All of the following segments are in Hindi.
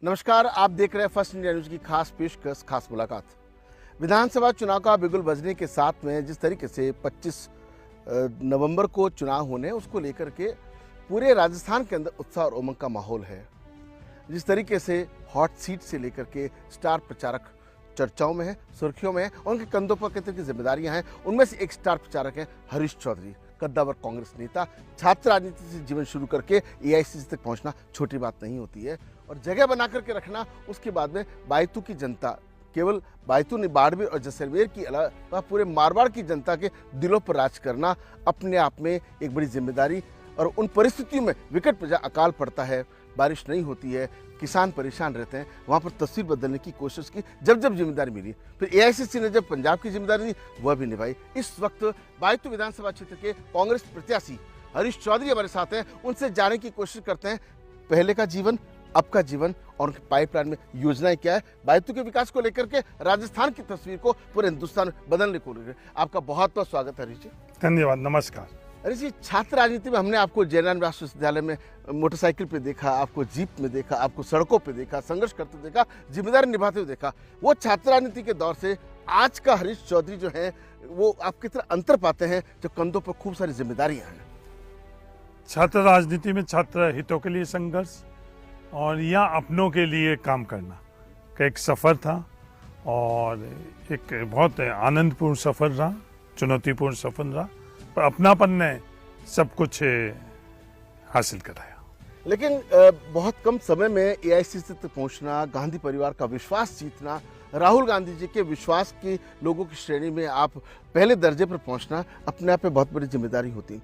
नमस्कार, आप देख रहे हैं फर्स्ट इंडिया न्यूज की खास पेशकश खास मुलाकात। विधानसभा चुनाव का बिगुल बजने के साथ में जिस तरीके से 25 नवंबर को चुनाव होने उसको लेकर के पूरे राजस्थान के अंदर उत्साह और उमंग का माहौल है। जिस तरीके से हॉट सीट से लेकर के स्टार प्रचारक चर्चाओं में है, सुर्खियों में है, उनके कंधों पर कितनी की जिम्मेदारियां हैं। उनमें से एक स्टार प्रचारक है हरीश चौधरी, कद्दावर कांग्रेस नेता। छात्र राजनीति से जीवन शुरू करके एआईसीसी तक पहुंचना छोटी बात नहीं होती है और जगह बना करके रखना। उसके बाद में बायतू की जनता, केवल बायतू नहीं बाड़मेर और जैसलमेर की अलावा पूरे मारवाड़ की जनता के दिलों पर राज करना अपने आप में एक बड़ी जिम्मेदारी। और उन परिस्थितियों में विकट प्रजा अकाल पड़ता है, बारिश नहीं होती है, किसान परेशान रहते हैं, वहाँ पर तस्वीर बदलने की कोशिश की जब जिम्मेदारी मिली। फिर एआईसीसी ने जब पंजाब की जिम्मेदारी दी वह भी निभाई। इस वक्त बायतू विधानसभा क्षेत्र के कांग्रेस प्रत्याशी हरीश चौधरी हमारे साथ हैं। उनसे जानने की कोशिश करते हैं पहले का जीवन, अब का जीवन और उनके पाइपलाइन में योजनाएं क्या है, बायतू के विकास को लेकर के राजस्थान की तस्वीर को पूरे हिंदुस्तान में बदलने को लेकर। आपका बहुत बहुत स्वागत है हरीश जी। धन्यवाद, नमस्कार। हरीश जी, छात्र राजनीति में हमने आपको जयराम व्यास विश्वविद्यालय में मोटरसाइकिल पे देखा, आपको जीप में देखा, आपको सड़कों पे देखा, संघर्ष करते देखा, जिम्मेदारी निभाते हुए देखा। वो छात्र राजनीति के दौर से आज का हरीश चौधरी जो है वो आप कितना अंतर पाते हैं जो कंधों पर खूब सारी जिम्मेदारियां हैं? छात्र राजनीति में छात्र हितों के लिए संघर्ष और या अपनों के लिए काम करना का एक सफर था और एक बहुत आनंदपूर्ण सफर रहा, चुनौतीपूर्ण सफर रहा, पर अपनापन ने सब कुछ हासिल कराया। लेकिन बहुत कम समय में एआईसीसी तक पहुंचना, गांधी परिवार का विश्वास जीतना, राहुल गांधी जी के विश्वास की लोगों की श्रेणी में आप पहले दर्जे पर पहुंचना अपने आप में बहुत बड़ी जिम्मेदारी होती।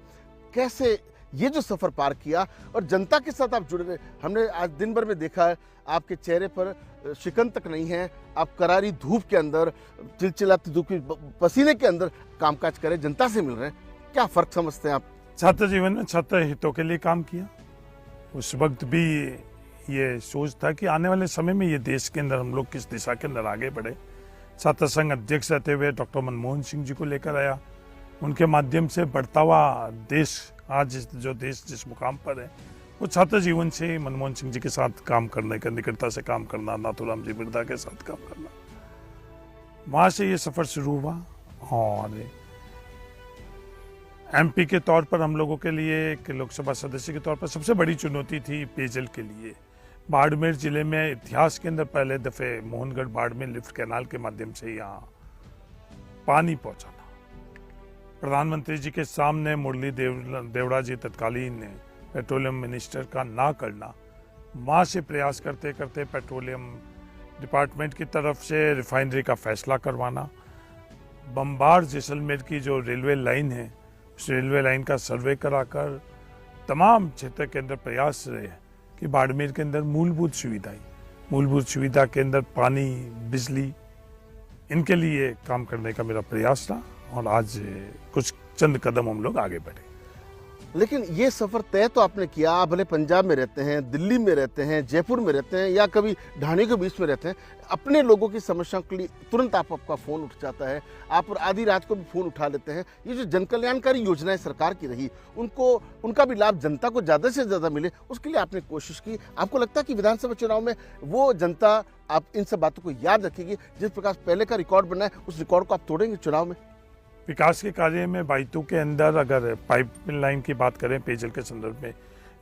कैसे ये जो सफर पार किया और जनता के साथ आप जुड़े रहे? हमने आज दिन भर में देखा है आपके चेहरे पर शिकन तक नहीं है, आप करारी धूप के अंदर, चिलचिलाती धूप की पसीने के अंदर कामकाज करें, जनता से मिल रहे हैं। क्या फर्क समझते हैं आप? छात्र जीवन में छात्र हितों के लिए काम किया। उस वक्त भी ये सोच था कि आने वाले समय में ये देश के अंदर हम लोग किस दिशा के अंदर आगे बढ़े। छात्र संघ अध्यक्ष रहते हुए डॉक्टर मनमोहन सिंह जी को लेकर आया। उनके माध्यम से बढ़ता हुआ देश, आज जो देश जिस मुकाम पर है वो छात्र जीवन से मनमोहन सिंह जी के साथ काम करने का, निकटता से काम करना, नाथूराम जी बिरला के साथ काम करना, वहाँ से ये सफर शुरू हुआ। और एमपी के तौर पर हम लोगों के लिए, एक लोकसभा सदस्य के तौर पर सबसे बड़ी चुनौती थी पेयजल के लिए। बाड़मेर जिले में इतिहास के अंदर पहले दफे मोहनगढ़ बाड़मेर लिफ्ट कैनाल के माध्यम से यहाँ पानी पहुंचाना, प्रधानमंत्री जी के सामने मुरली देवड़ा जी तत्कालीन पेट्रोलियम मिनिस्टर का ना करना, वहाँ से प्रयास करते करते पेट्रोलियम डिपार्टमेंट की तरफ से रिफाइनरी का फैसला करवाना, बम्बार जैसलमेर की जो रेलवे लाइन है उस रेलवे लाइन का सर्वे कराकर तमाम क्षेत्र के अंदर प्रयास रहे कि बाड़मेर के अंदर मूलभूत सुविधा के अंदर पानी, बिजली, इनके लिए काम करने का मेरा प्रयास था और आज कुछ चंद कदम हम लोग आगे बढ़े। लेकिन ये सफ़र तय तो आपने किया। आप भले पंजाब में रहते हैं, दिल्ली में रहते हैं, जयपुर में रहते हैं या कभी ढाणी के बीच में रहते हैं, अपने लोगों की समस्याओं के लिए तुरंत आपका फ़ोन उठ जाता है, आप आधी रात को भी फ़ोन उठा लेते हैं। ये जो जन कल्याणकारी योजनाएं सरकार की रही, उनका भी लाभ जनता को ज़्यादा से ज़्यादा मिले, उसके लिए आपने कोशिश की। आपको लगता है कि विधानसभा चुनाव में वो जनता आप इन सब बातों को याद रखेगी? जिस प्रकार पहले का रिकॉर्ड बना है उस रिकॉर्ड को आप तोड़ेंगे चुनाव में? विकास के कार्य में बायतू के अंदर अगर पाइपलाइन की बात करें पेयजल के संदर्भ में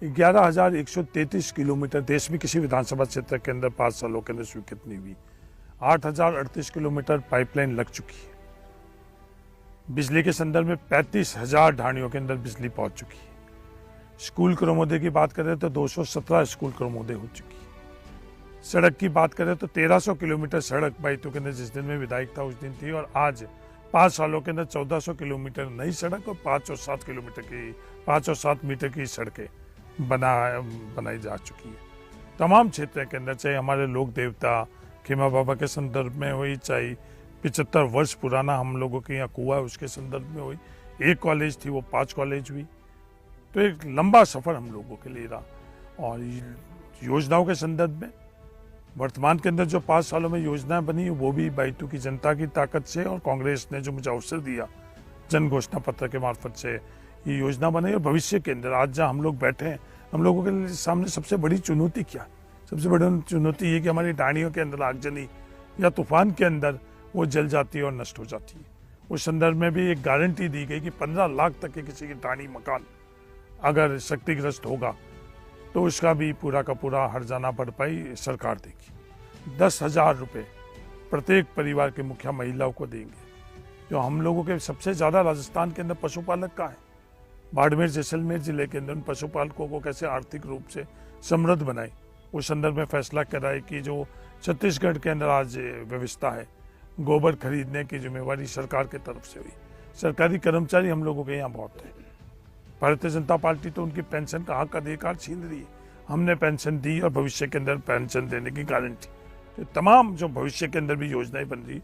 11,133 किलोमीटर देश में किसी विधानसभा क्षेत्र के अंदर 5 सालों के अंदर स्वीकृत नहीं हुई। 8,038 किलोमीटर पाइपलाइन लग चुकी है। बिजली के संदर्भ में 35,000 ढाणियों के अंदर बिजली पहुंच चुकी है। स्कूल क्रमोदय की बात करें तो 217 स्कूल क्रमोदय हो चुकी है। सड़क की बात करें तो 1300 किलोमीटर सड़क बायतू के अंदर जिस दिन में विधायक था उस दिन थी और आज 5 सालों के अंदर 1400 किलोमीटर नई सड़क और 5 और 7 मीटर की सड़कें बनाई जा चुकी है। तमाम क्षेत्र के अंदर, चाहे हमारे लोक देवता खीमा बाबा के संदर्भ में हुई, चाहे 75 वर्ष पुराना हम लोगों के यहाँ कुआं है उसके संदर्भ में हुई, एक कॉलेज थी वो 5 कॉलेज हुई। तो एक लंबा सफर हम लोगों के लिए रहा। और योजनाओं के संदर्भ में वर्तमान के अंदर जो 5 सालों में योजनाएं बनी वो भी बायतू की जनता की ताकत से और कांग्रेस ने जो मुझे अवसर दिया जन घोषणा पत्र के मार्फत से ये योजना बनाई। और भविष्य के अंदर आज जहाँ हम लोग बैठे हैं, हम लोगों के सामने सबसे बड़ी चुनौती क्या है? सबसे बड़ी चुनौती ये कि हमारी डाणियों के अंदर आगजनी या तूफान के अंदर वो जल जाती है और नष्ट हो जाती है। उस संदर्भ में भी एक गारंटी दी गई कि 15 लाख तक के किसी की डाणी मकान अगर क्षतिग्रस्त होगा तो उसका भी पूरा का पूरा हर्जाना भरपाई सरकार देगी। 10,000 रुपये प्रत्येक परिवार के मुखिया महिलाओं को देंगे। जो हम लोगों के सबसे ज़्यादा राजस्थान के अंदर पशुपालक का है, बाड़मेर जैसलमेर जिले के अंदर उन पशुपालकों को कैसे आर्थिक रूप से समृद्ध बनाए, उस संदर्भ में फैसला कराए कि जो छत्तीसगढ़ के अंदर आज व्यवस्था है, गोबर खरीदने की जिम्मेवारी सरकार की तरफ से हुई। सरकारी कर्मचारी हम लोगों के यहाँ बहुत है। भारतीय जनता पार्टी तो उनकी पेंशन का हक अधिकार छीन रही है। हमने पेंशन दी और भविष्य के अंदर पेंशन देने की गारंटी। तो तमाम जो भविष्य के अंदर भी योजनाएं बन रही,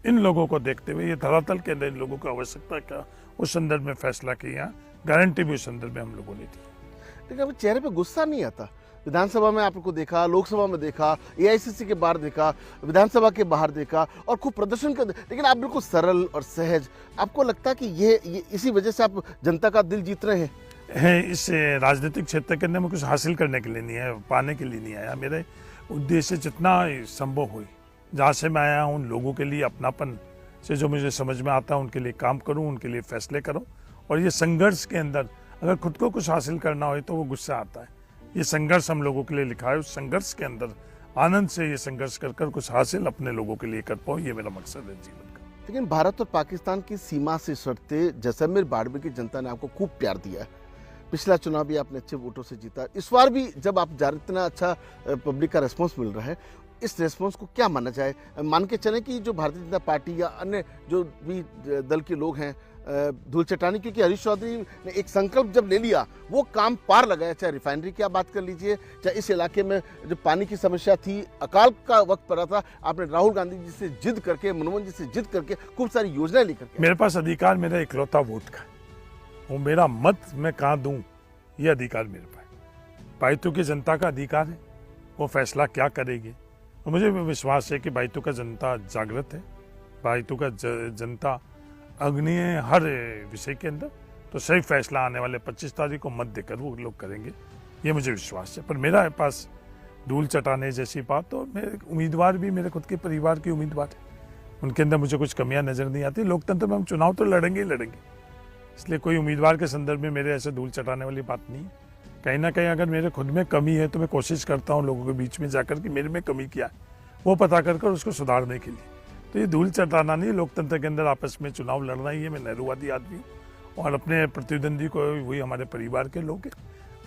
इन लोगों को देखते हुए ये धरातल के अंदर इन लोगों को आवश्यकता क्या, उस संदर्भ में फैसला किया। गारंटी भी उस संदर्भ में हम लोगों ने दी। लेकिन अभी चेहरे पे गुस्सा नहीं आता। विधानसभा में आपको देखा, लोकसभा में देखा, एआईसीसी के बाहर देखा, विधानसभा के बाहर देखा और खूब प्रदर्शन कर, लेकिन आप बिल्कुल सरल और सहज। आपको लगता है कि ये इसी वजह से आप जनता का दिल जीत रहे हैं? इस राजनीतिक क्षेत्र के अंदर मैं कुछ हासिल करने के लिए नहीं है, पाने के लिए नहीं आया। मेरे उद्देश्य जितना संभव हुई, जहाँ से मैं आया हूँ, उन लोगों के लिए अपनापन से जो मुझे समझ में आता है उनके लिए काम करूँ, उनके लिए फैसले करूँ। और ये संघर्ष के अंदर अगर खुद को कुछ हासिल करना हो तो वो गुस्सा आता है। ये संघर्ष हम लोगों के लिए लिखा है, उस संघर्ष के अंदर आनंद से ये संघर्ष कर कुछ हासिल अपने लोगों के लिए कर पाऊँ, ये मेरा मकसद है जीवन का। लेकिन भारत और पाकिस्तान की सीमा से सटते जैसलमेर बाड़मेर की जनता ने आपको खूब प्यार दिया है। पिछला चुनाव भी आपने अच्छे वोटों से जीता, इस बार भी जब आप जा रहे इतना अच्छा पब्लिक का रेस्पॉन्स मिल रहा है, इस रेस्पॉन्स को क्या माना जाए? मान के चले कि जो भारतीय जनता पार्टी या अन्य जो भी दल के लोग हैं धूल चटाने, क्योंकि हरीश चौधरी ने एक संकल्प जब ले लिया वो काम पार लगाया। चाहे रिफाइनरी की आप बात कर लीजिए, चाहे इस इलाके में जो पानी की समस्या थी, अकाल का वक्त पड़ा था, आपने राहुल गांधी जी से जिद करके, मनमोहन जी से जिद करके खूब सारी योजनाएं लेकर के। मेरे पास अधिकार मेरा इकलौता वोट का, वो मेरा मत मैं कहाँ दूं, ये अधिकार मेरे पास। बाइतू की जनता का अधिकार है, वो फैसला क्या करेगी। और मुझे विश्वास है कि बाइतू का जनता जागृत है, बाइतू का जनता अग्नि है हर विषय के अंदर। तो सही फैसला आने वाले 25 तारीख को मत देकर वो लोग करेंगे, ये मुझे विश्वास है। पर मेरा पास धूल चटाने जैसी बात, तो मेरे उम्मीदवार भी मेरे खुद के परिवार के उम्मीदवार हैं, उनके अंदर मुझे कुछ कमियां नजर नहीं आती। लोकतंत्र में हम चुनाव तो लड़ेंगे ही लड़ेंगे, इसलिए कोई उम्मीदवार के संदर्भ में मेरे ऐसे धूल चटाने वाली बात नहीं। कहीं ना कहीं अगर मेरे खुद में कमी है तो मैं कोशिश करता हूँ लोगों के बीच में जाकर कि मेरे में कमी क्या है वो पता कर उसको सुधारने के लिए। तो ये धूल चटाना नहीं, लोकतंत्र के अंदर आपस में चुनाव लड़ना ही है। मैं नेहरूवादी आदमी हूँ और अपने प्रतिद्वंदी को वही हमारे परिवार के लोग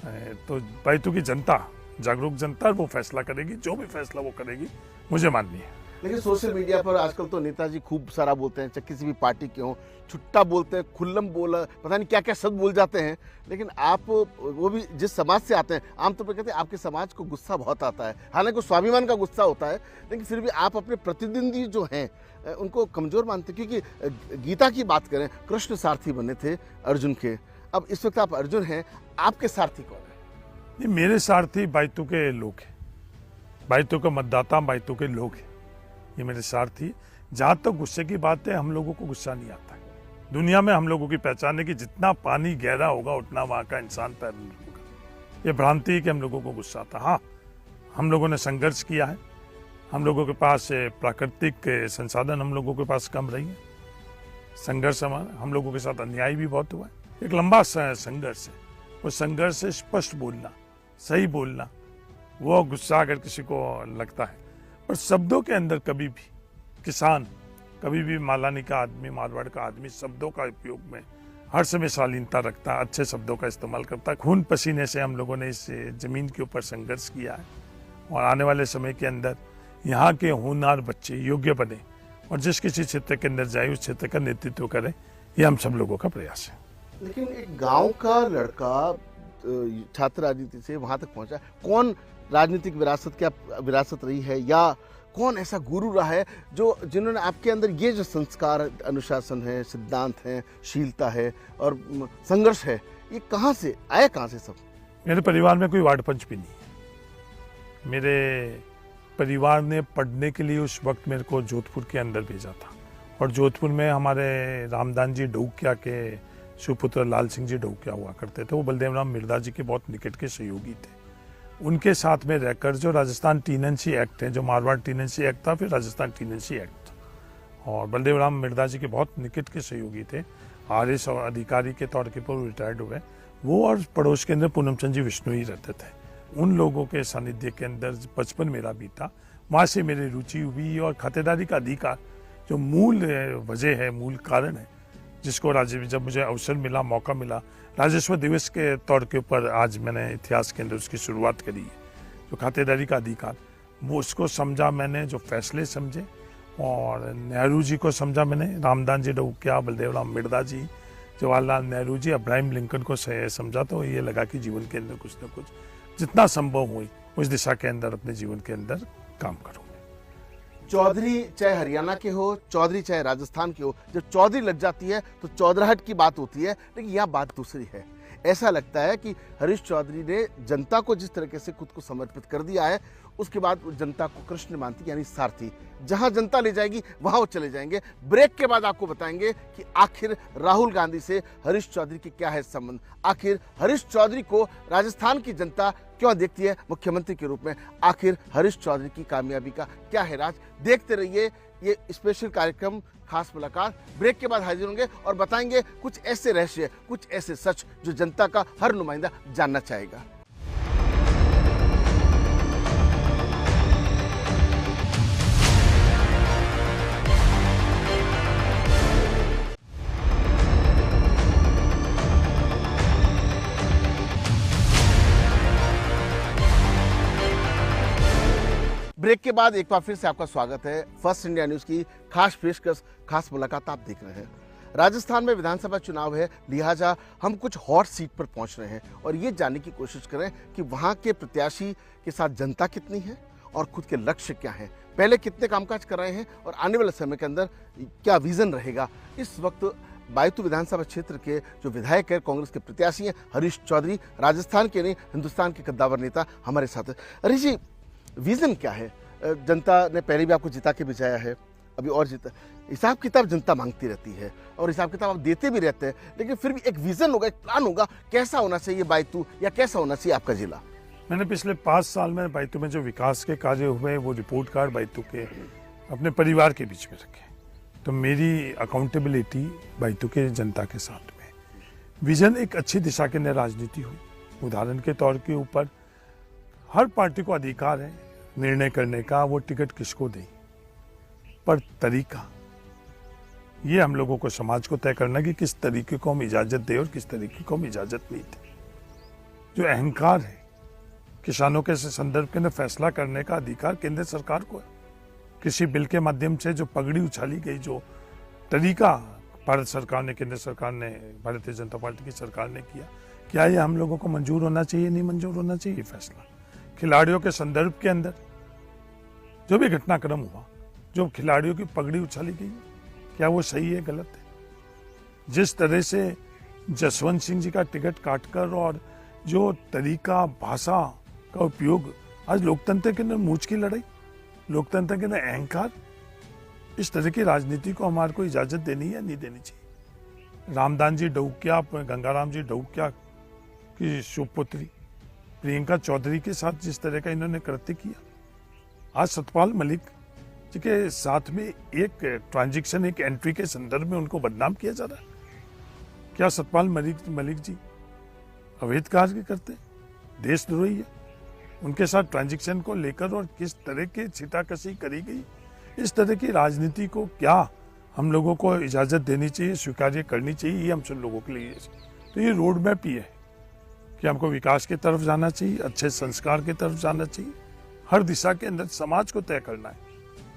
हैं। तो बाइतू की जनता जागरूक जनता, वो फैसला करेगी, जो भी फैसला वो करेगी मुझे माननी है। लेकिन सोशल मीडिया पर आजकल तो नेताजी खूब सारा बोलते हैं, चाहे किसी भी पार्टी के हों, छुट्टा बोलते हैं, खुल्लम बोला, पता नहीं क्या क्या शब्द बोल जाते हैं। लेकिन आप वो भी जिस समाज से आते हैं, आमतौर पर कहते हैं आपके समाज को गुस्सा बहुत आता है। हालांकि स्वाभिमान का गुस्सा होता है, लेकिन फिर भी आप अपने प्रतिद्वंदी जो हैं उनको कमजोर मानते हैं। क्योंकि गीता की बात करें, कृष्ण सारथी बने थे अर्जुन के, अब इस वक्त आप अर्जुन हैं, आपके सारथी कौन है? ये मेरे सारथी बाइतू के लोग हैं, बाइतू के मतदाता बाइतू के लोग हैं, ये मेरे सारथी। जहाँ तक गुस्से की बात है, हम लोगों को गुस्सा नहीं आता है। दुनिया में हम लोगों की पहचान है कि जितना पानी गहरा होगा उतना वहाँ का इंसान पैदल होगा। ये भ्रांति है कि हम लोगों को गुस्सा आता। हाँ, हम लोगों ने संघर्ष किया है, हम लोगों के पास प्राकृतिक संसाधन हम लोगों के पास कम रही है, संघर्ष हम लोगों के साथ अन्याय भी बहुत हुआ है। एक लंबा संघर्ष है, वो संघर्ष से स्पष्ट बोलना, सही बोलना, वो गुस्सा अगर किसी को लगता है। पर शब्दों के अंदर कभी भी किसान, कभी भी मालानी का आदमी, मारवाड़ का आदमी शब्दों का उपयोग में हर समय शालीनता रखता है, अच्छे शब्दों का इस्तेमाल करता है। खून पसीने से हम लोगों ने इस जमीन के ऊपर संघर्ष किया है और आने वाले समय के अंदर यहाँ के होनहार बच्चे योग्य बने और जिस किसी क्षेत्र के अंदर जाए उस क्षेत्र का नेतृत्व करें, ये हम सब लोगों का प्रयास है। लेकिन एक गांव का लड़का छात्र राजनीति से वहां तक पहुंचा, कौन राजनीतिक विरासत क्या विरासत रही है, या कौन ऐसा गुरु रहा है जिन्होंने आपके अंदर ये जो संस्कार, अनुशासन है, सिद्धांत है, शीलता है और संघर्ष है, ये कहाँ से आया, कहाँ से सब? मेरे परिवार में कोई वार्ड पंच भी नहीं है। मेरे परिवार ने पढ़ने के लिए उस वक्त मेरे को जोधपुर के अंदर भेजा था और जोधपुर में हमारे रामदान जी डौकिया के सुपुत्र लाल सिंह जी डौकिया हुआ करते थे। वो बलदेव राम मिर्दा जी के बहुत निकट के सहयोगी थे। उनके साथ में रहकर जो राजस्थान टीनेंसी एक्ट है, जो मारवाड़ टीनेंसी एक्ट था, फिर राजस्थान टीनेंसी एक्ट था, और बलदेव राम मिर्दा जी के बहुत निकट के सहयोगी थे, RS और अधिकारी के तौर के पर रिटायर्ड हुए, वो और पड़ोस के अंदर पूनमचंद जी विष्णु ही रहते थे। उन लोगों के सानिध्य के अंदर बचपन मेरा बीता, वहाँ से मेरी रुचि हुई, और खातेदारी का अधिकार जो मूल वजह है, मूल कारण है, जिसको जब मुझे अवसर मिला, मौका मिला, राजस्व दिवस के तौर के ऊपर आज मैंने इतिहास के अंदर उसकी शुरुआत करी है। जो खातेदारी का अधिकार, वो उसको समझा मैंने, जो फैसले समझे, और नेहरू जी को समझा मैंने, रामदास जी डहुकिया, बलदेव राम मिर्दा जी, जवाहरलाल नेहरू जी, अब्राहिम लिंकन को समझा, तो ये लगा कि जीवन के अंदर कुछ न कुछ जितना संभव हुई उस दिशा के अंदर अपने जीवन के अंदर काम करूँ। चौधरी चाहे हरियाणा के हो, चौधरी चाहे राजस्थान के हो, जब चौधरी लग जाती है तो चौधराहट की बात होती है, लेकिन यह बात दूसरी है। ऐसा लगता है कि हरीश चौधरी ने जनता को जिस तरीके से खुद को समर्पित कर दिया है, उसके बाद जनता को कृष्ण मानती, यानी सारथी। जहां जनता ले जाएगी वहां वो चले जाएंगे। ब्रेक के बाद आपको बताएंगे कि आखिर राहुल गांधी से हरीश चौधरी की क्या है संबंध, आखिर हरीश चौधरी को राजस्थान की जनता क्यों देखती है मुख्यमंत्री के रूप में, आखिर हरीश चौधरी की कामयाबी का क्या है राज। देखते रहिए ये स्पेशल कार्यक्रम खास मुलाकात। ब्रेक के बाद हाजिर होंगे और बताएंगे कुछ ऐसे रहस्य, कुछ ऐसे सच जो जनता का हर नुमाइंदा जानना चाहेगा। ब्रेक के बाद एक बार फिर से आपका स्वागत है। फर्स्ट इंडिया न्यूज की खास पेशकश, खास मुलाकात आप देख रहे हैं। राजस्थान में विधानसभा चुनाव है, लिहाजा हम कुछ हॉट सीट पर पहुंच रहे हैं और ये जानने की कोशिश करें कि वहां के प्रत्याशी के साथ जनता कितनी है और खुद के लक्ष्य क्या है, पहले कितने कामकाज कर रहे हैं और आने वाले समय के अंदर क्या विजन रहेगा। इस वक्त बायतू विधानसभा क्षेत्र के जो विधायक है, कांग्रेस के प्रत्याशी हैं हरीश चौधरी, राजस्थान के नहीं हिंदुस्तान के कद्दावर नेता हमारे साथ है। हरीश जी, विजन क्या है? जनता ने पहले भी आपको जिता के भिजाया है, अभी और जीता। हिसाब किताब जनता मांगती रहती है और हिसाब किताब आप देते भी रहते हैं, लेकिन फिर भी एक विजन होगा, एक प्लान होगा, कैसा होना चाहिए बायतू या कैसा होना चाहिए आपका जिला। मैंने पिछले 5 साल में बायतू में जो विकास के कार्य हुए, वो रिपोर्ट कार्ड बायतू के अपने परिवार के बीच में रखे। तो मेरी अकाउंटेबिलिटी बायतू के जनता के साथ में। विजन एक अच्छी दिशा के अंदर राजनीति हुई। उदाहरण के तौर के ऊपर हर पार्टी को अधिकार है निर्णय करने का वो टिकट किसको दे, पर तरीका ये हम लोगों को, समाज को तय करना कि किस तरीके को हम इजाजत दें और किस तरीके को हम इजाजत नहीं दें। जो अहंकार है, किसानों के संदर्भ के अंदर फैसला करने का अधिकार केंद्र सरकार को है। कृषि बिल के माध्यम से जो पगड़ी उछाली गई, जो तरीका भारत सरकार ने, केंद्र सरकार ने, भारतीय जनता पार्टी की सरकार ने किया, क्या ये हम लोगों को मंजूर होना चाहिए, नहीं मंजूर होना चाहिए फैसला। खिलाड़ियों के संदर्भ के अंदर जो भी घटनाक्रम हुआ, जो खिलाड़ियों की पगड़ी उछाली गई, क्या वो सही है, गलत है। जिस तरह से जसवंत सिंह जी का टिकट काटकर और जो तरीका, भाषा का उपयोग, आज लोकतंत्र के अंदर मूंछ की लड़ाई, लोकतंत्र के अंदर अहंकार, इस तरह की राजनीति को हमारे को इजाजत देनी है, नहीं देनी चाहिए। रामदास जी डहुकिया, गंगाराम जी डहुकिया की सुपुत्री प्रियंका चौधरी के साथ जिस तरह का इन्होंने कृत्य किया, आज सतपाल मलिक जी के साथ में एक ट्रांजैक्शन, एक एंट्री के संदर्भ में उनको बदनाम किया जा रहा है। क्या सतपाल मलिक जी अवैध कार्य करते, देशद्रोही है? उनके साथ ट्रांजैक्शन को लेकर और किस तरह की छिटाकशी करी गई, इस तरह की राजनीति को क्या हम लोगों को इजाजत देनी चाहिए, स्वीकार्य करनी चाहिए? ये हम सब लोगों के लिए, तो ये रोड मैप ही है कि हमको विकास की तरफ जाना चाहिए, अच्छे संस्कार की तरफ जाना चाहिए। हर दिशा के अंदर समाज को तय करना है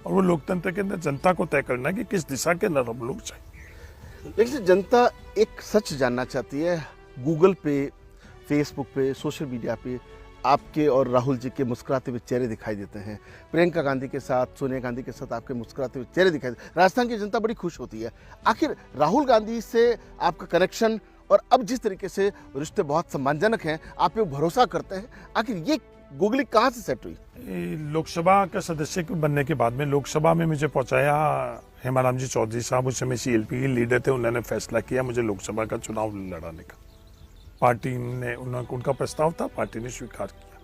और वो लोकतंत्र के अंदर जनता को तय करना है कि किस दिशा के अंदर हम लोग चाहिए। लेकिन जनता एक सच जानना चाहती है। गूगल पे, फेसबुक पे, सोशल मीडिया पे आपके और राहुल जी के मुस्कुराते हुए चेहरे दिखाई देते हैं। प्रियंका गांधी के साथ, सोनिया गांधी के साथ आपके मुस्कुराते हुए चेहरे दिखाई देते हैं। राजस्थान की जनता बड़ी खुश होती है। आखिर राहुल गांधी से आपका कनेक्शन और अब जिस तरीके से रिश्ते बहुत सम्मानजनक हैं, आप पे भरोसा करते हैं, आखिर ये गूगली कहाँ से सेट हुई? लोकसभा का सदस्य बनने के बाद में लोकसभा में मुझे पहुंचाया हेमाराम जी चौधरी साहब, उस समय CLP के लीडर थे। उन्होंने फैसला किया मुझे लोकसभा का चुनाव लड़ाने का। पार्टी ने उनका प्रस्ताव था, पार्टी ने स्वीकार किया।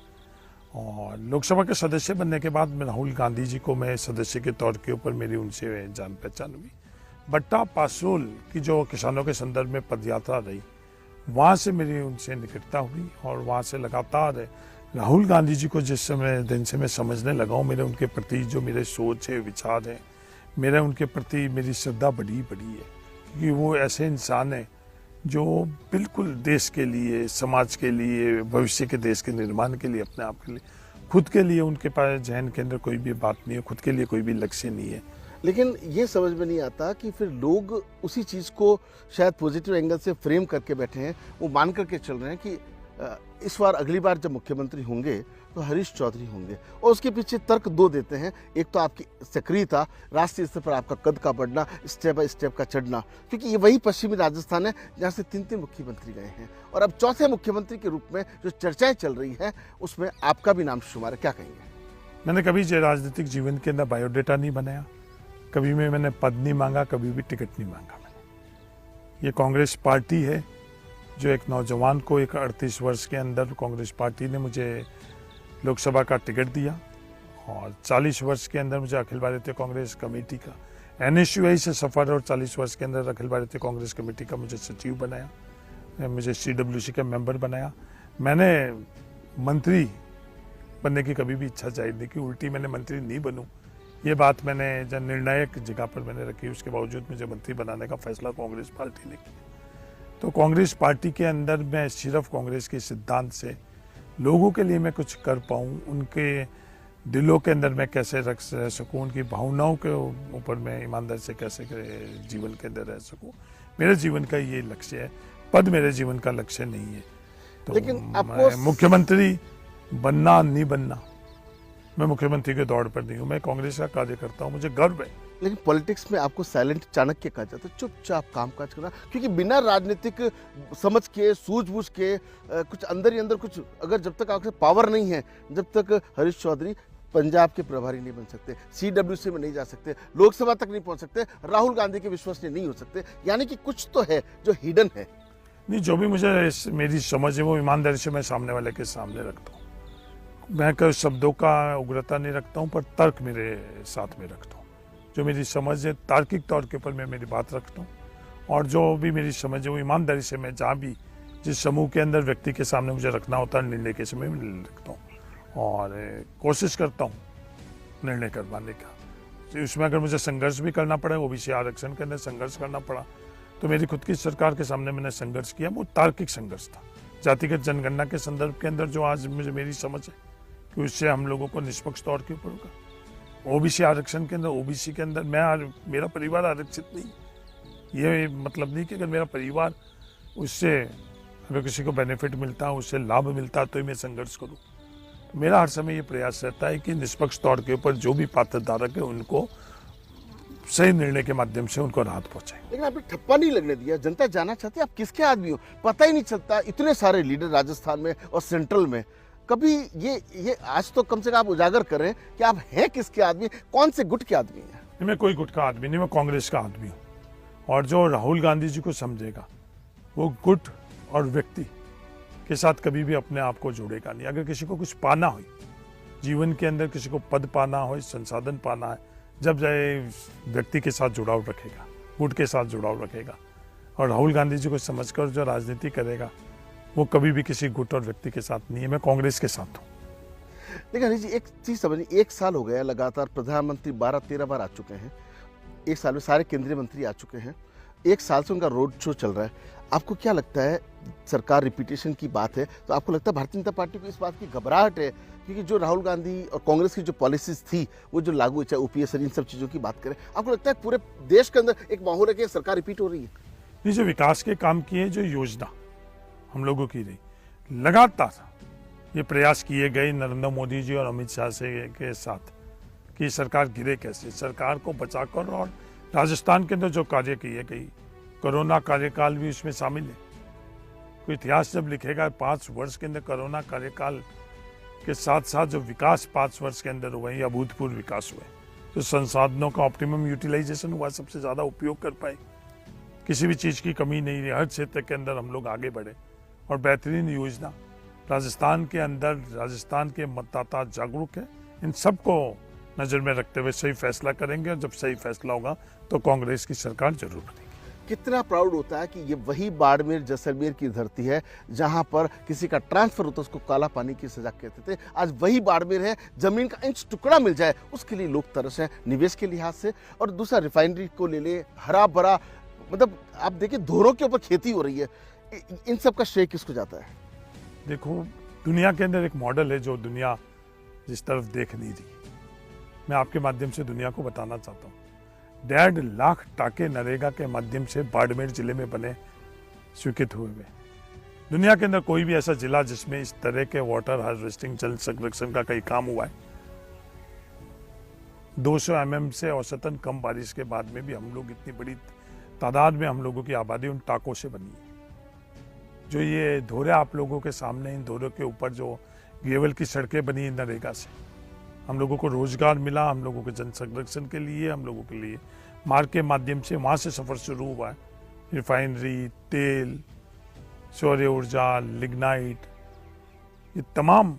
और लोकसभा के सदस्य बनने के बाद मैं राहुल गांधी जी को मैं सदस्य के तौर के ऊपर मेरी उनसे जान पहचान हुई। बट्टा पासोल की जो किसानों के संदर्भ में पदयात्रा रही, वहाँ से मेरी उनसे निकटता हुई और वहाँ से लगातार राहुल गांधी जी को जिस समय दिन से मैं समझने लगा हूँ, मेरे उनके प्रति जो मेरे सोच है, विचार है, मेरे उनके प्रति मेरी श्रद्धा बड़ी बड़ी है, क्योंकि वो ऐसे इंसान है जो बिल्कुल देश के लिए, समाज के लिए, भविष्य के देश के निर्माण के लिए, अपने आप के लिए, खुद के लिए उनके पास जहन के अंदर कोई भी बात नहीं है, खुद के लिए कोई भी लक्ष्य नहीं है। लेकिन ये समझ में नहीं आता कि फिर लोग उसी चीज़ को शायद पॉजिटिव एंगल से फ्रेम करके बैठे हैं, वो मान करके चल रहे हैं कि इस बार अगली बार जब मुख्यमंत्री होंगे तो हरीश चौधरी होंगे, और उसके पीछे तर्क दो देते हैं। एक तो आपकी सक्रियता, राष्ट्रीय स्तर पर आपका कद का बढ़ना, स्टेप बाय स्टेप का चढ़ना, क्योंकि ये वही पश्चिमी राजस्थान है जहाँ से 3 मुख्यमंत्री गए हैं, और अब चौथे मुख्यमंत्री के रूप में जो चर्चाएं चल रही हैं उसमें आपका भी नाम शुमार है, क्या कहेंगे? मैंने कभी राजनीतिक जीवन के अंदर बायोडेटा नहीं बनाया, कभी मैंने पद नहीं मांगा, कभी भी टिकट नहीं मांगा मैंने। ये कांग्रेस पार्टी है जो एक नौजवान को, एक 38 वर्ष के अंदर कांग्रेस पार्टी ने मुझे लोकसभा का टिकट दिया, और 40 वर्ष के अंदर मुझे अखिल भारतीय कांग्रेस कमेटी का NSUI से सफ़र, और 40 वर्ष के अंदर अखिल भारतीय कांग्रेस कमेटी का मुझे सचिव बनाया, मुझे CWC का मेंबर बनाया। मैंने मंत्री बनने की कभी भी इच्छा जाहिर नहीं की, उल्टी मैंने मंत्री नहीं बनूं, ये बात मैंने जब निर्णायक जगह पर मैंने रखी, उसके बावजूद मुझे मंत्री बनाने का फैसला कांग्रेस पार्टी ने किया। तो कांग्रेस पार्टी के अंदर मैं सिर्फ कांग्रेस के सिद्धांत से लोगों के लिए मैं कुछ कर पाऊँ, उनके दिलों के अंदर मैं कैसे रह सकूँ, उनकी भावनाओं के ऊपर मैं ईमानदारी से कैसे जीवन के अंदर रह सकूँ, मेरे जीवन का ये लक्ष्य है। पद मेरे जीवन का लक्ष्य नहीं है। तो लेकिन आपको मुख्यमंत्री बनना नहीं बनना, मैं मुख्यमंत्री के दौड़ पर नहीं हूँ, मैं कांग्रेस का कार्यकर्ता हूँ, मुझे गर्व है। लेकिन पॉलिटिक्स में आपको साइलेंट चाणक्य कहा जाता है, चुपचाप कामकाज करना, क्योंकि बिना राजनीतिक समझ के, सूझबूझ के, कुछ अंदर ही अंदर कुछ, अगर जब तक आपके पावर नहीं है, जब तक हरीश चौधरी पंजाब के प्रभारी नहीं बन सकते, CWC में नहीं जा सकते, लोकसभा तक नहीं पहुंच सकते, राहुल गांधी के विश्वसनीय नहीं हो सकते, यानी कि कुछ तो है जो हिडन है। नहीं, जो भी मुझे मेरी समझ है वो ईमानदारी से मैं सामने वाले के सामने रखता हूँ। मैं कई शब्दों का उग्रता नहीं रखता हूँ, पर तर्क मेरे साथ में रखता हूँ। जो मेरी समझ है तार्किक तौर के ऊपर मैं मेरी बात रखता हूँ, और जो भी मेरी समझ है वो ईमानदारी से मैं जहाँ भी जिस समूह के अंदर व्यक्ति के सामने मुझे रखना होता है निर्णय के समय में निर्णय रखता हूँ, और कोशिश करता हूँ निर्णय करवाने का। उसमें अगर मुझे संघर्ष भी करना पड़े, OBC आरक्षण के अंदर संघर्ष करना पड़ा, तो मेरी खुद की सरकार के सामने मैंने संघर्ष किया, वो तार्किक संघर्ष था। जातिगत जनगणना के संदर्भ के अंदर जो आज मुझे मेरी समझ है कि उससे हम लोगों को निष्पक्ष तौर के ऊपर होगा। OBC आरक्षण के अंदर, OBC के अंदर मेरा परिवार आरक्षित नहीं, ये मतलब नहीं कि अगर मेरा परिवार उससे अगर किसी को बेनिफिट मिलता है, उससे लाभ मिलता है, तो ही मैं संघर्ष करूँ। तो मेरा हर समय ये प्रयास रहता है कि निष्पक्ष तौर के ऊपर जो भी पात्र धारक है उनको सही निर्णय के माध्यम से उनको राहत पहुंचाए। लेकिन आपने ठप्पा नहीं लगने दिया, जनता जानना चाहती है आप किसके आदमी हो, पता ही नहीं चलता, इतने सारे लीडर राजस्थान में और सेंट्रल में। कभी ये आज तो कम से कम आप उजागर करें कि आप हैं किसके आदमी, कौन से गुट के आदमी हैं? मैं कोई गुट का आदमी नहीं, मैं कांग्रेस का आदमी हूँ, और जो राहुल गांधी जी को समझेगा वो गुट और व्यक्ति के साथ कभी भी अपने आप को जोड़ेगा नहीं। अगर किसी को कुछ पाना हो जीवन के अंदर, किसी को पद पाना हो, संसाधन पाना है, जब जाए व्यक्ति के साथ जुड़ाव रखेगा, गुट के साथ जुड़ाव रखेगा, और राहुल गांधी जी को समझकर जो राजनीति करेगा वो कभी भी किसी गुट और व्यक्ति के साथ नहीं है, मैं कांग्रेस के साथ हूँ। लेकिन हरीश जी, एक चीज समझिए, 1 साल हो गया लगातार, प्रधानमंत्री 12-13 बार आ चुके हैं, 1 साल में सारे केंद्रीय मंत्री आ चुके हैं, 1 साल से उनका रोड शो चल रहा है। आपको क्या लगता है, सरकार रिपीटेशन की बात है, तो आपको लगता है भारतीय जनता पार्टी को इस बात की घबराहट है, क्योंकि जो राहुल गांधी और कांग्रेस की जो पॉलिसीज थी वो जो लागू, चाहे OPS इन सब चीज़ों की बात करें, आपको लगता है पूरे देश के अंदर एक माहौल है कि सरकार रिपीट हो रही है? ये जो विकास के काम किए, जो योजना हम लोगों की रही, लगातार ये प्रयास किए गए नरेंद्र मोदी जी और अमित शाह से के साथ कि सरकार गिरे कैसे, सरकार को बचाकर, और राजस्थान के अंदर जो कार्य किए गई, कोरोना कार्यकाल भी उसमें शामिल है। कोई इतिहास जब लिखेगा 5 वर्ष के अंदर कोरोना कार्यकाल के साथ साथ जो विकास 5 वर्ष के अंदर हुए, ये अभूतपूर्व विकास हुए, तो संसाधनों का ऑप्टिमम यूटिलाइजेशन हुआ, सबसे ज़्यादा उपयोग कर पाए, किसी भी चीज़ की कमी नहीं रही, हर क्षेत्र के अंदर हम लोग आगे बढ़े, और बेहतरीन योजना राजस्थान के अंदर राजस्थान के मतदाता जागरूक हैं, इन सबको नज़र में रखते हुए सही फैसला करेंगे और जब सही फैसला होगा तो कांग्रेस की सरकार जरूर बनेगी। कितना प्राउड होता है कि ये वही बाड़मेर जैसलमेर की धरती है जहां पर किसी का ट्रांसफर होता उसको काला पानी की सजा कहते थे। आज वही बाड़मेर है, जमीन का इंच टुकड़ा मिल जाए उसके लिए लोग तरस हैं, निवेश के लिहाज से। और दूसरा रिफाइनरी को ले ले, हरा भरा, मतलब आप देखिए धोरों के ऊपर खेती हो रही है। इन सब का श्रेय किसको जाता है? देखो, दुनिया के अंदर एक मॉडल है जो दुनिया जिस तरफ देख नहीं रही, मैं आपके माध्यम से दुनिया को बताना चाहता हूँ। 1.5 लाख टाके नरेगा के माध्यम से बाड़मेर जिले में बने, स्वीकृत हुए हुए। दुनिया के अंदर कोई भी ऐसा जिला जिसमें इस तरह के वाटर हार्वेस्टिंग, जल संरक्षण का कई काम हुआ है। 200 mm से औसतन कम बारिश के बाद में भी हम लोग इतनी बड़ी तादाद में हम लोगों की आबादी उन टाकों से बनी है। जो ये धोरे आप लोगों के सामने, इन धोरों के ऊपर जो गेवल की सड़कें बनी नरेगा से, हम लोगों को रोजगार मिला, हम लोगों के जन संरक्षण के लिए, हम लोगों के लिए मार्ग के माध्यम से वहाँ से सफ़र शुरू हुआ है। रिफाइनरी, तेल, सौर ऊर्जा, लिग्नाइट, ये तमाम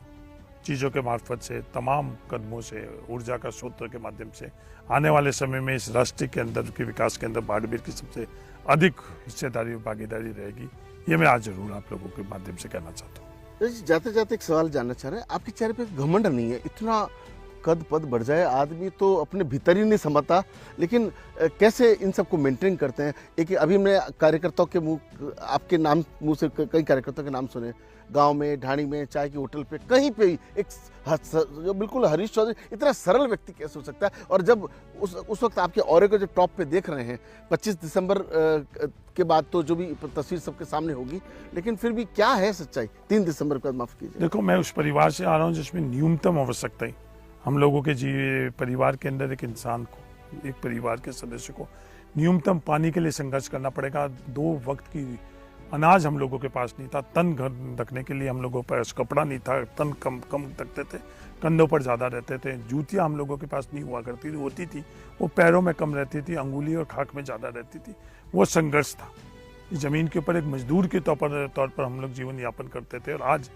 चीज़ों के मार्फत से, तमाम कदमों से, ऊर्जा का स्रोत के माध्यम से आने वाले समय में इस राष्ट्र के अंदर के विकास के अंदर बाड़मेर की सबसे अधिक हिस्सेदारी और भागीदारी रहेगी। ये मैं आज जरूर आप लोगों के माध्यम से कहना चाहता हूँ। जाते जाते एक सवाल जानना चाह रहे हैं, आपके चेहरे पे घमंड नहीं है? इतना कद पद बढ़ जाए आदमी तो अपने भीतर ही नहीं समझता, लेकिन कैसे इन सबको मेंटेन करते हैं? एक अभी मैं कार्यकर्ताओं के मुंह, आपके नाम मुंह से कई कार्यकर्ताओं के नाम सुने, गांव में, ढाणी में, चाय की होटल पे, कहीं पे भी एक जो बिल्कुल हरीश चौधरी इतना सरल व्यक्ति कैसे हो सकता है? और जब उस वक्त आपके ऑरे को जब टॉप पे देख रहे हैं, 25 दिसंबर के बाद तो जो भी तस्वीर सबके सामने होगी, लेकिन फिर भी क्या है सच्चाई 3 दिसंबर के बाद? माफ कीजिए। देखो, मैं उस परिवार से आ रहा हूँ जिसमें न्यूनतम आवश्यकता है हम लोगों के परिवार के अंदर एक इंसान को, एक परिवार के सदस्य को न्यूनतम पानी के लिए संघर्ष करना पड़ेगा। 2 वक्त की अनाज हम लोगों के पास नहीं था, तन घर ढकने के लिए हम लोगों के पास कपड़ा नहीं था, तन कम ढकते थे, कंधों पर ज़्यादा रहते थे। जूतियाँ हम लोगों के पास नहीं हुआ करती थी, होती थी वो पैरों में कम रहती थी, अंगुली और खाक में ज़्यादा रहती थी। वो संघर्ष था। इस ज़मीन के ऊपर एक मजदूर के तौर पर हम लोग जीवन यापन करते थे, और आज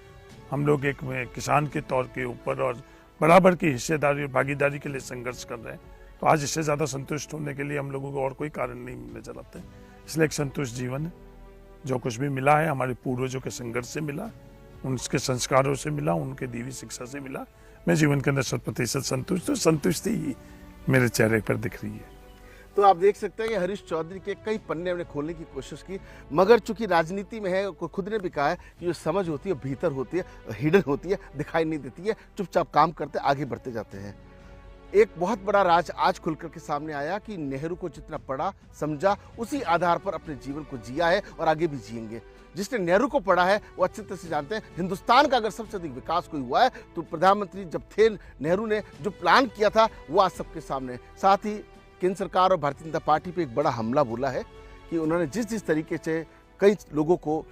हम लोग एक किसान के तौर के ऊपर और बराबर की हिस्सेदारी और भागीदारी के लिए संघर्ष कर रहे हैं। तो आज इससे ज़्यादा संतुष्ट होने के लिए हम लोगों को और कोई कारण नहीं नजर आते हैं। इसलिए एक संतुष्ट जीवन है। जो कुछ भी मिला है हमारे पूर्वजों के संघर्ष से मिला, उनके संस्कारों से मिला, उनके दी हुई शिक्षा से मिला। मैं जीवन के अंदर 100% संतुष्ट हूँ। संतुष्टि ही मेरे चेहरे पर दिख रही है। तो आप देख सकते हैं कि हरीश चौधरी के कई पन्ने हमने खोलने की कोशिश की, मगर चूंकि राजनीति में है, खुद ने भी कहा है कि जो समझ होती है भीतर होती है, हिडन होती है, दिखाई नहीं देती है। चुपचाप काम करते आगे बढ़ते जाते हैं। एक बहुत बड़ा राज आज खुलकर के सामने आया कि नेहरू को जितना पढ़ा, समझा, उसी आधार पर अपने जीवन को जिया है और आगे भी जिएंगे। जिसने नेहरू को पढ़ा है वो अच्छी तरह से जानते हैं हिंदुस्तान का अगर सबसे अधिक विकास कोई हुआ है तो प्रधानमंत्री जब थे नेहरू ने जो प्लान किया था वो आज सबके सामने। साथ ही केंद्र सरकार और भारतीय जनता पार्टी पे एक बड़ा हमला बोला है कि उन्होंने जिस तरीके से कई लोगों को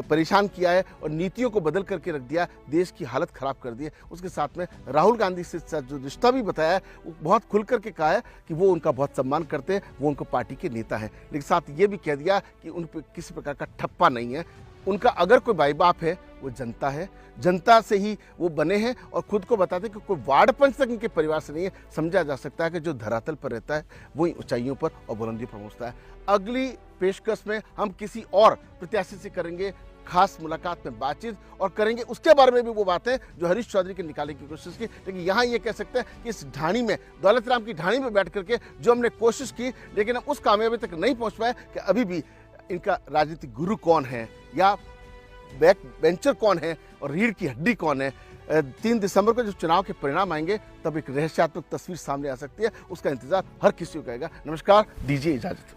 परेशान किया है और नीतियों को बदल करके रख दिया, देश की हालत खराब कर दी है। उसके साथ में राहुल गांधी से जो रिश्ता भी बताया है वो बहुत खुल करके कहा है कि वो उनका बहुत सम्मान करते हैं, वो उनको पार्टी के नेता हैं। लेकिन साथ ये भी कह दिया कि उन पर किसी प्रकार का ठप्पा नहीं है। उनका अगर कोई भाई बाप है वो जनता है, जनता से ही वो बने हैं और खुद को बताते हैं कि कोई वार्ड पंच तक इनके परिवार से नहीं है। समझा जा सकता है कि जो धरातल पर रहता है वही ऊंचाइयों पर और बुलंदी पर पहुंचता है। अगली पेशकश में हम किसी और प्रत्याशी से करेंगे खास मुलाकात में बातचीत और करेंगे उसके बारे में भी वो बातें जो हरीश चौधरी के निकालने की कोशिश की। लेकिन यहाँ ये कह सकते हैं कि इस ढाणी में, दौलत राम की ढाणी में बैठ करके जो हमने कोशिश की, लेकिन हम उस कामयाबी तक नहीं पहुँच पाए कि अभी भी इनका राजनीतिक गुरु कौन है या बैक बेंचर कौन है और रीढ़ की हड्डी कौन है। 3 दिसंबर को जब चुनाव के परिणाम आएंगे तब एक रहस्यात्मक तस्वीर सामने आ सकती है। उसका इंतजार हर किसी को करेगा। नमस्कार, दीजिए इजाजत।